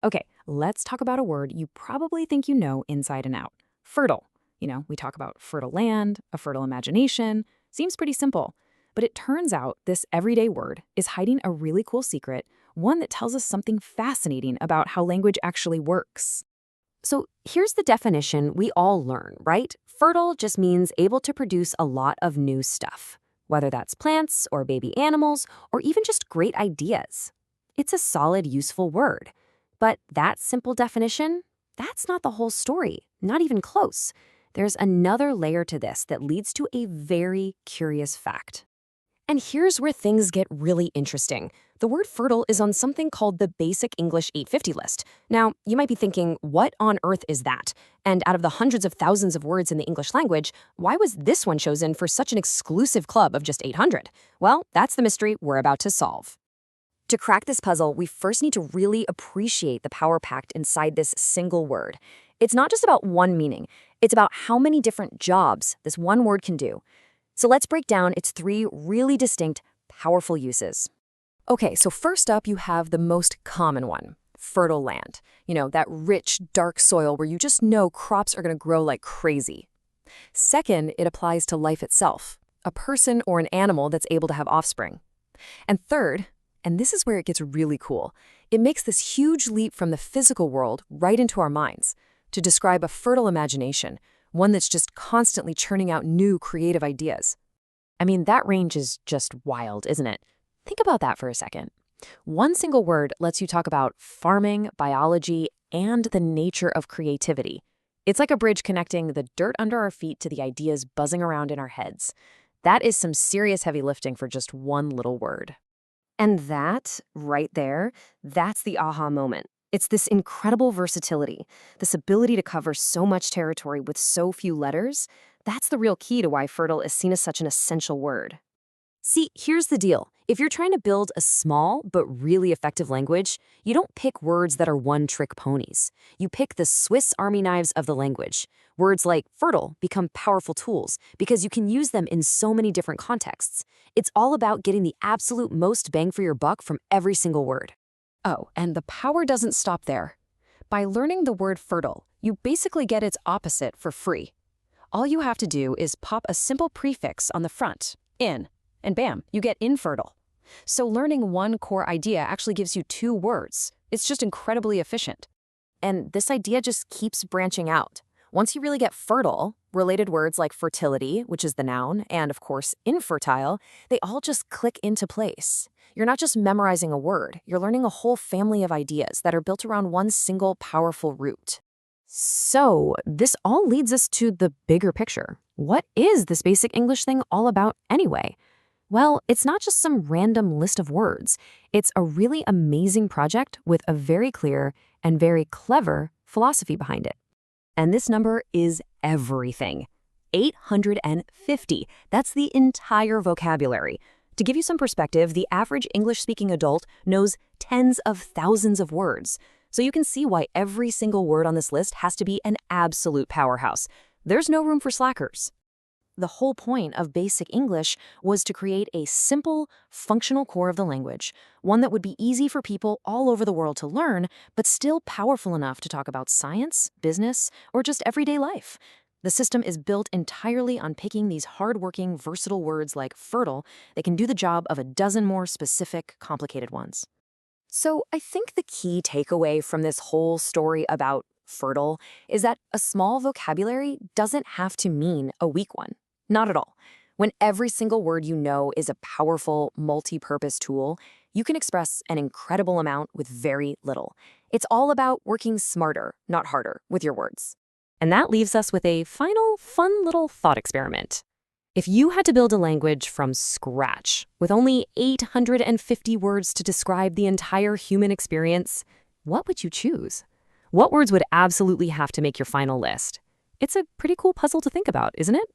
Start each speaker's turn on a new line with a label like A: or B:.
A: Okay, let's talk about a word you probably think you know inside and out. Fertile. We talk about fertile land, a fertile imagination. Seems pretty simple. But it turns out this everyday word is hiding a really cool secret, one that tells us something fascinating about how language actually works.
B: So here's the definition we all learn, right? Fertile just means able to produce a lot of new stuff, whether that's plants or baby animals or even just great ideas. It's a solid, useful word. But that simple definition, that's not the whole story, not even close. There's another layer to this that leads to a very curious fact. And here's where things get really interesting. The word fertile is on something called the Basic English 850 list. Now, you might be thinking, what on earth is that? And out of the hundreds of thousands of words in the English language, why was this one chosen for such an exclusive club of just 800? Well, that's the mystery we're about to solve. To crack this puzzle, we first need to really appreciate the power packed inside this single word. It's not just about one meaning, it's about how many different jobs this one word can do. So let's break down its three really distinct, powerful uses. Okay, so first up, you have the most common one, fertile land. That rich, dark soil where you just know crops are going to grow like crazy. Second, it applies to life itself, a person or an animal that's able to have offspring. And third, and this is where it gets really cool, it makes this huge leap from the physical world right into our minds to describe a fertile imagination, one that's just constantly churning out new creative ideas. I mean, that range is just wild, isn't it? Think about that for a second. One single word lets you talk about farming, biology, and the nature of creativity. It's like a bridge connecting the dirt under our feet to the ideas buzzing around in our heads. That is some serious heavy lifting for just one little word. And that, right there, that's the aha moment. It's this incredible versatility, this ability to cover so much territory with so few letters. That's the real key to why fertile is seen as such an essential word. See, here's the deal. If you're trying to build a small but really effective language, you don't pick words that are one-trick ponies. You pick the Swiss Army knives of the language. Words like fertile become powerful tools because you can use them in so many different contexts. It's all about getting the absolute most bang for your buck from every single word. Oh, and the power doesn't stop there. By learning the word fertile, you basically get its opposite for free. All you have to do is pop a simple prefix on the front, in, and bam, you get infertile. So learning one core idea actually gives you two words. It's just incredibly efficient. And this idea just keeps branching out. Once you really get fertile, related words like fertility, which is the noun, and of course infertile, they all just click into place. You're not just memorizing a word, you're learning a whole family of ideas that are built around one single powerful root. So this all leads us to the bigger picture. What is this basic English thing all about anyway? Well, it's not just some random list of words. It's a really amazing project with a very clear and very clever philosophy behind it. And this number is everything. 850. That's the entire vocabulary. To give you some perspective, the average English-speaking adult knows tens of thousands of words. So you can see why every single word on this list has to be an absolute powerhouse. There's no room for slackers. The whole point of basic English was to create a simple, functional core of the language, one that would be easy for people all over the world to learn, but still powerful enough to talk about science, business, or just everyday life. The system is built entirely on picking these hardworking, versatile words like fertile that can do the job of a dozen more specific, complicated ones. So I think the key takeaway from this whole story about fertile is that a small vocabulary doesn't have to mean a weak one. Not at all. When every single word you know is a powerful, multi-purpose tool, you can express an incredible amount with very little. It's all about working smarter, not harder, with your words. And that leaves us with a final, fun little thought experiment. If you had to build a language from scratch, with only 850 words to describe the entire human experience, what would you choose? What words would absolutely have to make your final list? It's a pretty cool puzzle to think about, isn't it?